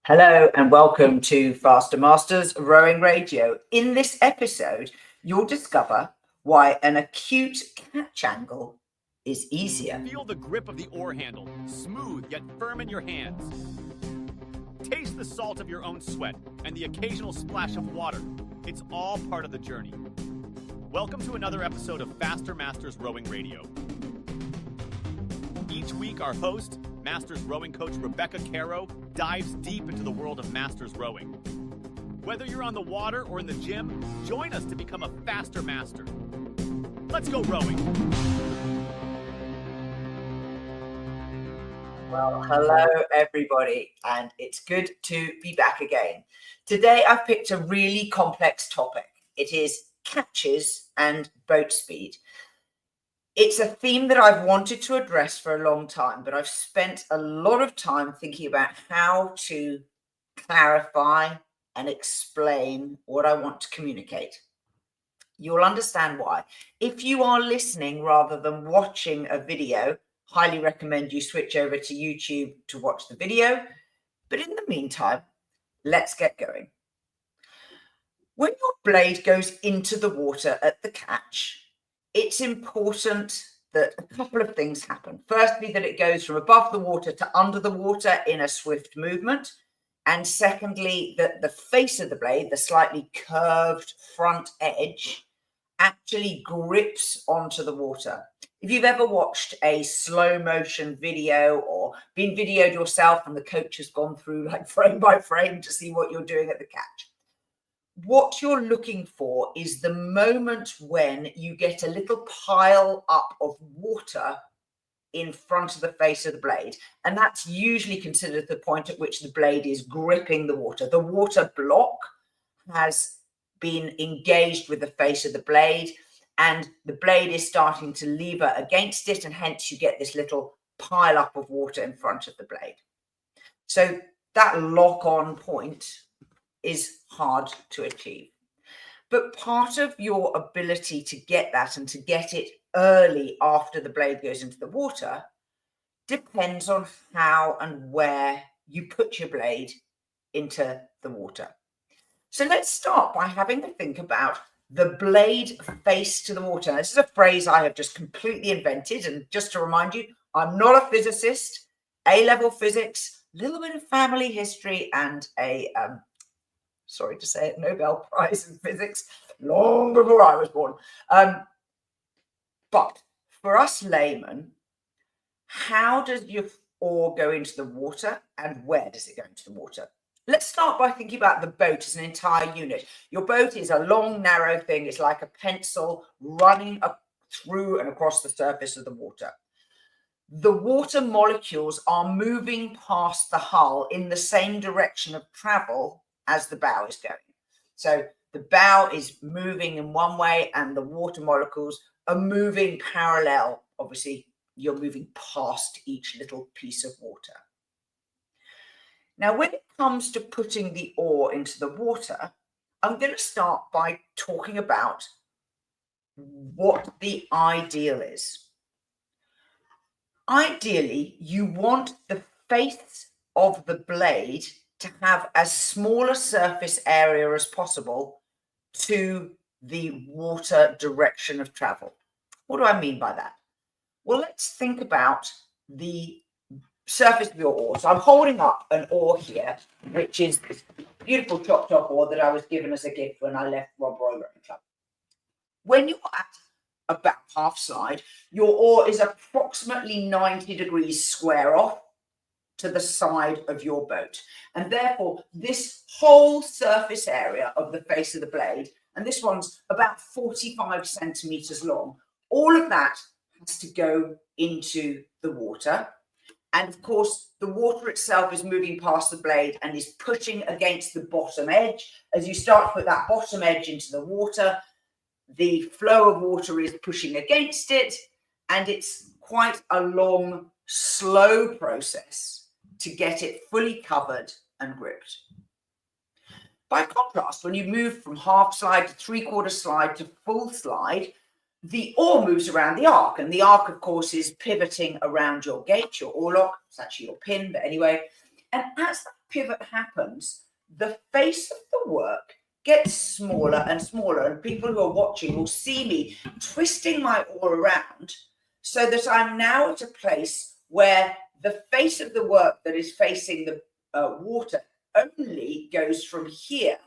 Hello and welcome to Faster Masters Rowing Radio. In this episode, you'll discover why an acute catch angle is easier. Feel the grip of the oar handle, smooth yet firm in your hands. Taste the salt of your own sweat and the occasional splash of water. It's all part of the journey. Welcome to another episode of Faster Masters Rowing Radio. Each week, our host, Masters rowing coach Rebecca Caro, dives deep into the world of Masters rowing. Whether you're on the water or in the gym, join us to become a faster master. Let's go rowing. Well, hello everybody, and it's good to be back again. Today I've picked a really complex topic. It is catches and boat speed. It's a theme that I've wanted to address for a long time, but I've spent a lot of time thinking about how to clarify and explain what I want to communicate. You'll understand why. If you are listening rather than watching a video, highly recommend you switch over to YouTube to watch the video. But in the meantime, let's get going. When your blade goes into the water at the catch, it's important that a couple of things happen. Firstly, that it goes from above the water to under the water in a swift movement. And secondly, that the face of the blade, the slightly curved front edge, actually grips onto the water. If you've ever watched a slow motion video or been videoed yourself and the coach has gone through like frame by frame to see what you're doing at the catch, what you're looking for is the moment when you get a little pile up of water in front of the face of the blade. And that's usually considered the point at which the blade is gripping the water. The water block has been engaged with the face of the blade, and the blade is starting to lever against it, and hence you get this little pile up of water in front of the blade. So that lock-on point is hard to achieve. But part of your ability to get that and to get it early after the blade goes into the water depends on how and where you put your blade into the water. So let's start by having a think about the blade face to the water. Now, this is a phrase I have just completely invented. And just to remind you, I'm not a physicist. A-level physics, a little bit of family history, and a sorry to say it, Nobel Prize in physics, long before I was born. But for us laymen, how does your oar go into the water and where does it go into the water? Let's start by thinking about the boat as an entire unit. Your boat is a long, narrow thing. It's like a pencil running through and across the surface of the water. The water molecules are moving past the hull in the same direction of travel as the bow is going. So the bow is moving in one way and the water molecules are moving parallel. Obviously, you're moving past each little piece of water. Now, when it comes to putting the oar into the water, I'm going to start by talking about what the ideal is. Ideally, you want the face of the blade to have as small a surface area as possible to the water direction of travel. What do I mean by that? Well, let's think about the surface of your oar. So I'm holding up an oar here, which is this beautiful chop oar that I was given as a gift when I left Rob Roy Rowing Club. When you're at about half slide, your oar is approximately 90 degrees square off to the side of your boat. And therefore, this whole surface area of the face of the blade, and this one's about 45 centimeters long, all of that has to go into the water. And of course, the water itself is moving past the blade and is pushing against the bottom edge. As you start to put that bottom edge into the water, the flow of water is pushing against it, and it's quite a long, slow process to get it fully covered and gripped. By contrast, when you move from half slide to three-quarter slide to full slide, the oar moves around the arc, and the arc, of course, is pivoting around your gate, your oar lock. It's actually your pin, but anyway. And as that pivot happens, the face of the work gets smaller and smaller, and people who are watching will see me twisting my oar around so that I'm now at a place where the face of the work that is facing the water only goes from here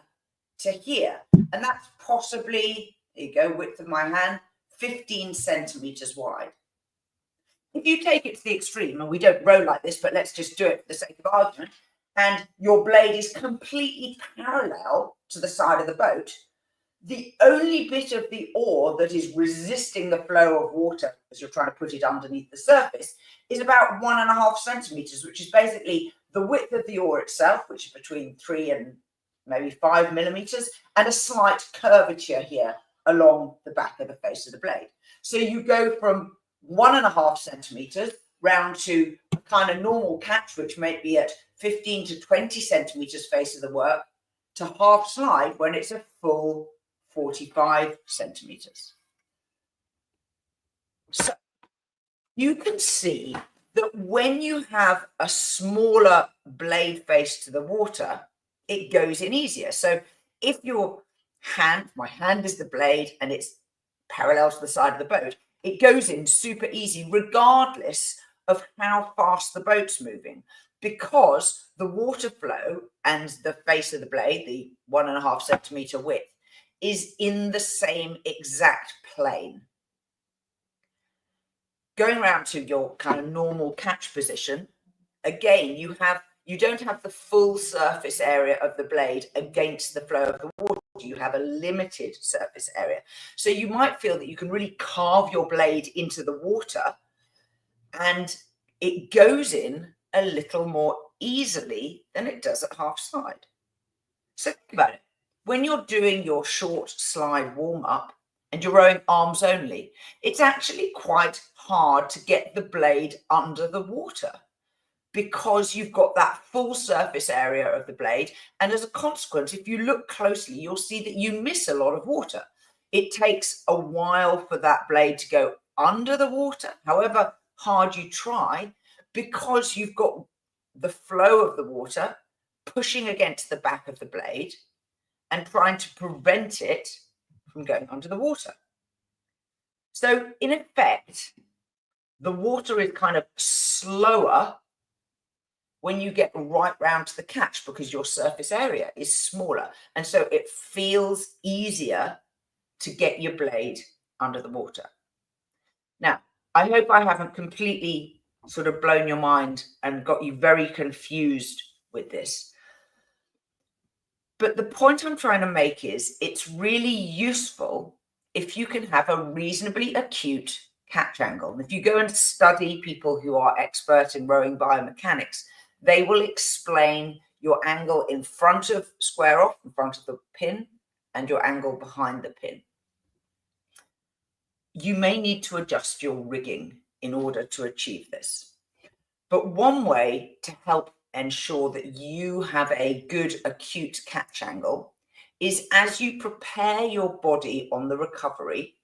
to here, and that's possibly, there you go, width of my hand, 15 centimeters wide. If you take it to the extreme, and we don't row like this, but let's just do it for the sake of argument, and your blade is completely parallel to the side of the boat, the only bit of the oar that is resisting the flow of water as you're trying to put it underneath the surface is about 1.5 centimeters, which is basically the width of the oar itself, which is between 3 and maybe 5 millimeters, and a slight curvature here along the back of the face of the blade. So you go from 1.5 centimeters round to a kind of normal catch, which may be at 15 to 20 centimeters face of the work, to half slide when it's a full 45 centimeters. So you can see that when you have a smaller blade face to the water, it goes in easier. So if your hand, my hand is the blade and it's parallel to the side of the boat, it goes in super easy regardless of how fast the boat's moving, because the water flow and the face of the blade, the 1.5 centimeter width, is in the same exact plane. Going around to your kind of normal catch position, again, you don't have the full surface area of the blade against the flow of the water. You have a limited surface area. So you might feel that you can really carve your blade into the water and it goes in a little more easily than it does at half slide. So think about it. When you're doing your short slide warm-up and you're rowing arms only, it's actually quite hard to get the blade under the water because you've got that full surface area of the blade. And as a consequence, if you look closely, you'll see that you miss a lot of water. It takes a while for that blade to go under the water, however hard you try, because you've got the flow of the water pushing against the back of the blade and trying to prevent it from going under the water. So in effect, the water is kind of slower when you get right round to the catch because your surface area is smaller. And so it feels easier to get your blade under the water. Now, I hope I haven't completely sort of blown your mind and got you very confused with this. But the point I'm trying to make is it's really useful if you can have a reasonably acute catch angle. And if you go and study people who are expert in rowing biomechanics, they will explain your angle in front of square off, in front of the pin, and your angle behind the pin. You may need to adjust your rigging in order to achieve this. But one way to help ensure that you have a good acute catch angle is as you prepare your body on the recovery,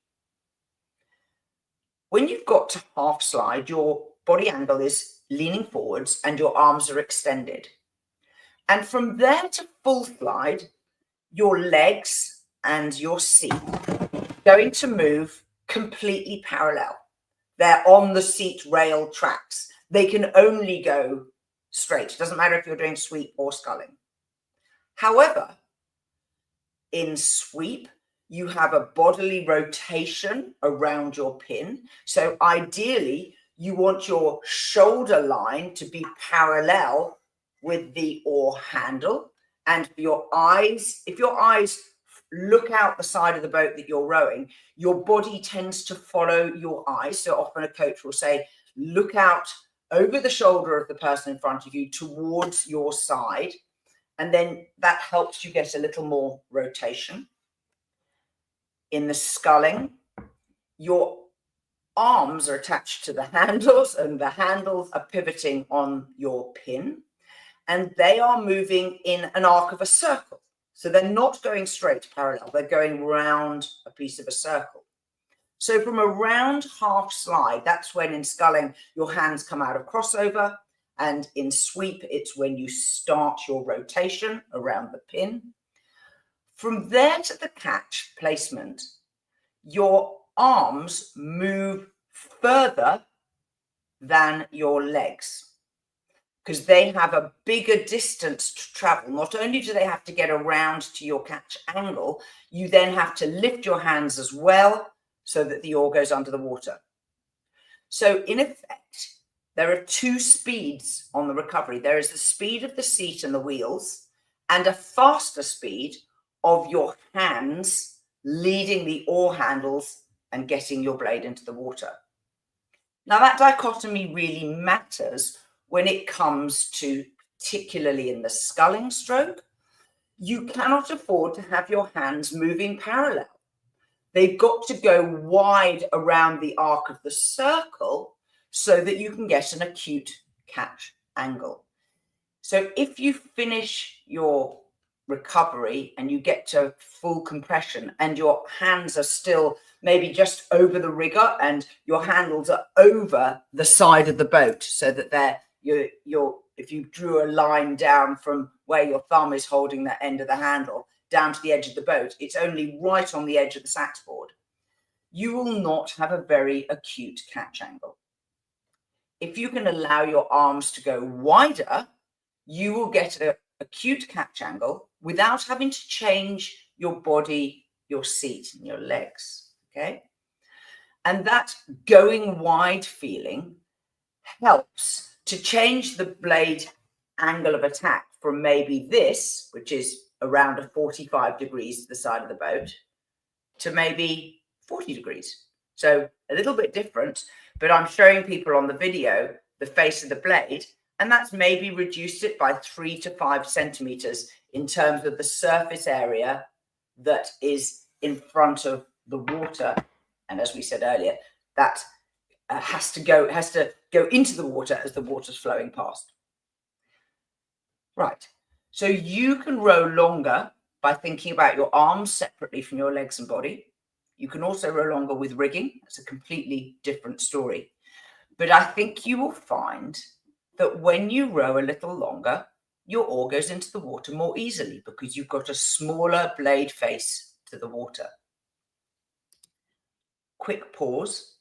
when you've got to half slide, your body angle is leaning forwards and your arms are extended. And from there to full slide, your legs and your seat are going to move completely parallel. They're on the seat rail tracks. They can only go straight. It doesn't matter if you're doing sweep or sculling. However, in sweep, you have a bodily rotation around your pin. So ideally, you want your shoulder line to be parallel with the oar handle. And for your eyes, if your eyes look out the side of the boat that you're rowing, your body tends to follow your eyes. So often a coach will say, look out over the shoulder of the person in front of you towards your side. And then that helps you get a little more rotation. In the sculling, your arms are attached to the handles and the handles are pivoting on your pin. And they are moving in an arc of a circle. So they're not going straight parallel, they're going round a piece of a circle. So from around half slide, that's when in sculling, your hands come out of crossover And in sweep, it's when you start your rotation around the pin. From there to the catch placement, your arms move further than your legs because they have a bigger distance to travel. Not only do they have to get around to your catch angle, you then have to lift your hands as well so that the oar goes under the water. So in effect, there are two speeds on the recovery. There is the speed of the seat and the wheels, and a faster speed of your hands leading the oar handles and getting your blade into the water. Now, that dichotomy really matters when it comes to, particularly in the sculling stroke. You cannot afford to have your hands moving parallel. They've got to go wide around the arc of the circle so that you can get an acute catch angle. So if you finish your recovery and you get to full compression and your hands are still maybe just over the rigger and your handles are over the side of the boat so that if you drew a line down from where your thumb is holding the end of the handle down to the edge of the boat, it's only right on the edge of the sax board, you will not have a very acute catch angle. If you can allow your arms to go wider, you will get an acute catch angle without having to change your body, your seat, and your legs. Okay. And that going wide feeling helps to change the blade angle of attack from maybe this, which is around a 45 degrees to the side of the boat, to maybe 40 degrees. So a little bit different, but I'm showing people on the video the face of the blade, and that's maybe reduced it by 3 to 5 centimeters in terms of the surface area that is in front of the water. And as we said earlier, that has to go into the water as the water's flowing past. Right. So you can row longer by thinking about your arms separately from your legs and body. You can also row longer with rigging. It's a completely different story. But I think you will find that when you row a little longer, your oar goes into the water more easily because you've got a smaller blade face to the water. Quick pause.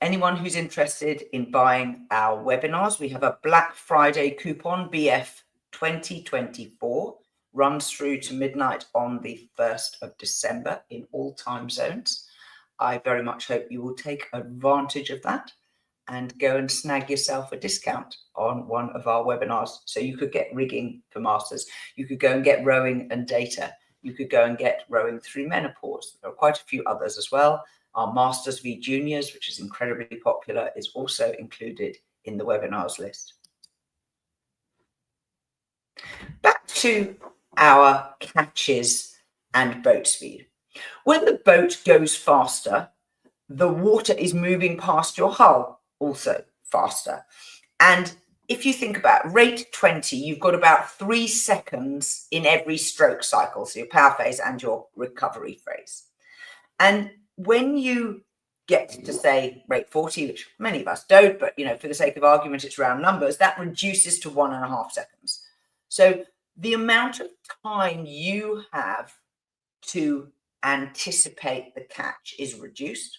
Anyone who's interested in buying our webinars, we have a Black Friday coupon, BF 2024, runs through to midnight on the 1st of December in all time zones. I very much hope you will take advantage of that and go and snag yourself a discount on one of our webinars. So you could get rigging for masters. You could go and get rowing and data. You could go and get rowing through menopause. There are quite a few others as well. Our Masters v Juniors, which is incredibly popular, is also included in the webinars list. Back to our catches and boat speed. When the boat goes faster, the water is moving past your hull also faster. And if you think about rate 20, you've got about 3 seconds in every stroke cycle, so your power phase and your recovery phase. And when you get to say rate 40, which many of us don't, but for the sake of argument, it's round numbers, that reduces to 1.5 seconds. So the amount of time you have to anticipate the catch is reduced.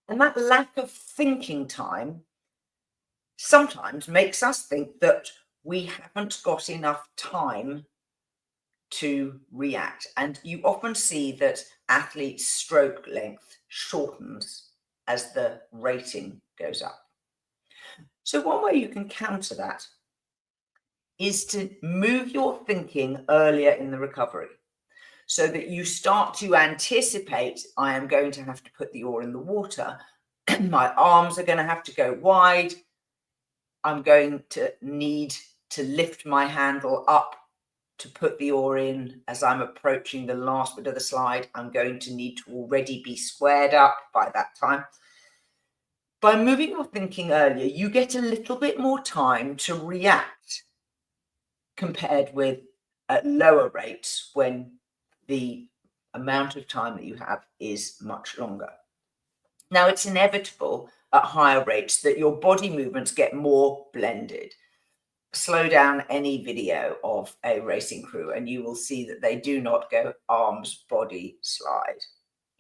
And that lack of thinking time sometimes makes us think that we haven't got enough time to react. And you often see that athletes' stroke length shortens as the rating goes up. So one way you can counter that is to move your thinking earlier in the recovery so that you start to anticipate, I am going to have to put the oar in the water. My arms are going to have to go wide. I'm going to need to lift my handle up to put the oar in as I'm approaching the last bit of the slide. I'm going to need to already be squared up by that time. By moving your thinking earlier, you get a little bit more time to react compared with at lower rates when the amount of time that you have is much longer. Now, it's inevitable at higher rates that your body movements get more blended. slow down any video of a racing crew and you will see that they do not go arms, body, slide,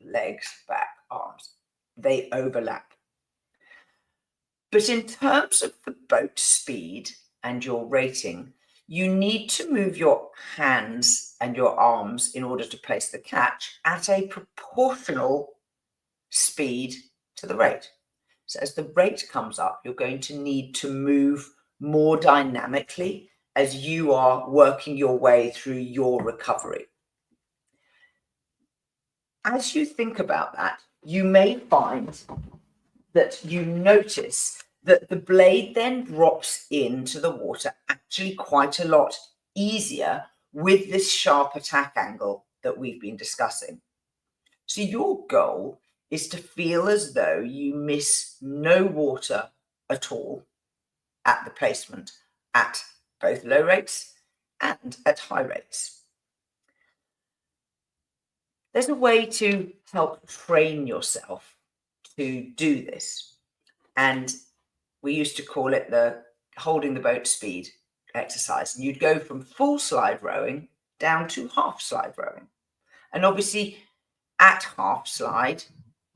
legs, back, arms. They overlap. But in terms of the boat speed and your rating, you need to move your hands and your arms in order to place the catch at a proportional speed to the rate. So as the rate comes up, you're going to need to move more dynamically as you are working your way through your recovery. As you think about that, you may find that you notice that the blade then drops into the water actually quite a lot easier with this sharp attack angle that we've been discussing. So your goal is to feel as though you miss no water at all at the placement at both low rates and at high rates. There's a way to help train yourself to do this, and we used to call it the holding the boat speed exercise. And you'd go from full slide rowing down to half slide rowing. And obviously at half slide,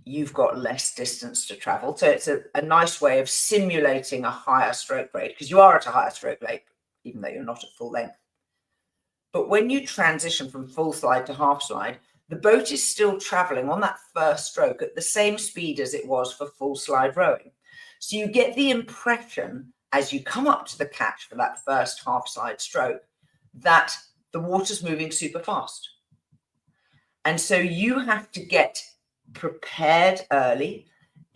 you've got less distance to travel. So it's a nice way of simulating a higher stroke rate, because you are at a higher stroke rate, even though you're not at full length. But when you transition from full slide to half slide, the boat is still traveling on that first stroke at the same speed as it was for full slide rowing. So you get the impression as you come up to the catch for that first half slide stroke that the water's moving super fast. And so you have to get prepared early,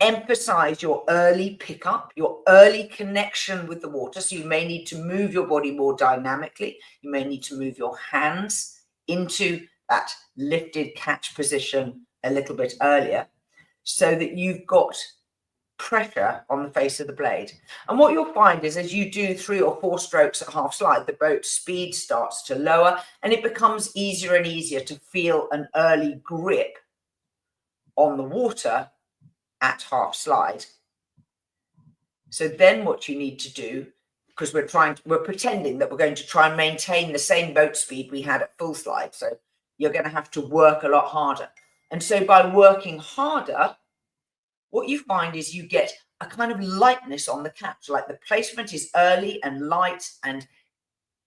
emphasize your early pickup, your early connection with the water. So you may need to move your body more dynamically. You may need to move your hands into that lifted catch position a little bit earlier so that you've got pressure on the face of the blade. And what you'll find is as you do 3 or 4 strokes at half slide, the boat speed starts to lower and it becomes easier and easier to feel an early grip on the water at half slide. So then what you need to do, because we're pretending that we're going to try and maintain the same boat speed we had at full slide. So you're going to have to work a lot harder. And so by working harder, what you find is you get a kind of lightness on the catch, like the placement is early and light, and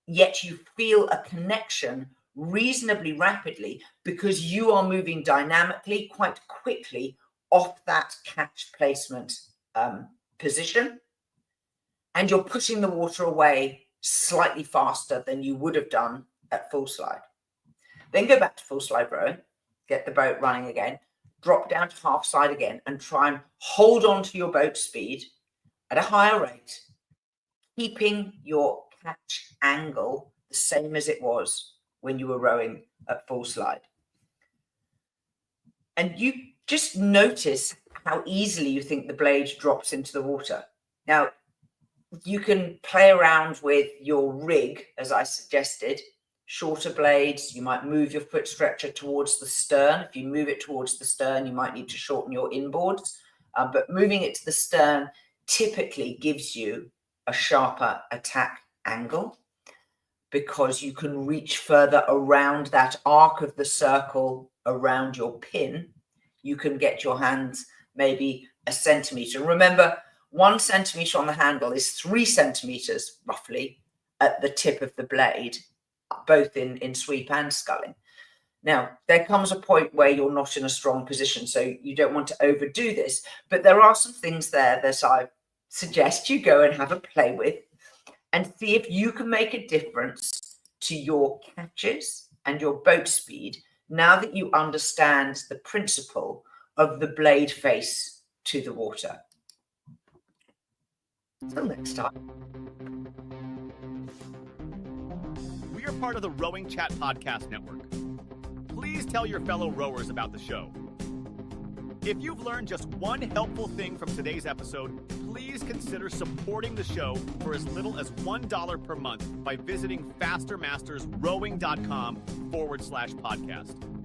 yet you feel a connection reasonably rapidly because you are moving dynamically quite quickly off that catch placement position, and you're pushing the water away slightly faster than you would have done at full slide. Then go back to full slide rowing, get the boat running again, drop down to half slide again and try and hold on to your boat speed at a higher rate, keeping your catch angle the same as it was when you were rowing at full slide. And you just notice how easily you think the blade drops into the water. Now, you can play around with your rig, as I suggested. Shorter blades, you might move your foot stretcher towards the stern. If you move it towards the stern, you might need to shorten your inboards. But moving it to the stern typically gives you a sharper attack angle because you can reach further around that arc of the circle around your pin. You can get your hands maybe a centimetre. Remember, 1 centimetre on the handle is 3 centimetres roughly at the tip of the blade, both in sweep and sculling. Now, there comes a point where you're not in a strong position, so you don't want to overdo this, but there are some things there that I suggest you go and have a play with and see if you can make a difference to your catches and your boat speed now that you understand the principle of the blade face to the water. Until next time. We are part of the Rowing Chat Podcast Network. Please tell your fellow rowers about the show. If you've learned just one helpful thing from today's episode, please consider supporting the show for as little as $1 per month by visiting fastermastersrowing.com/podcast.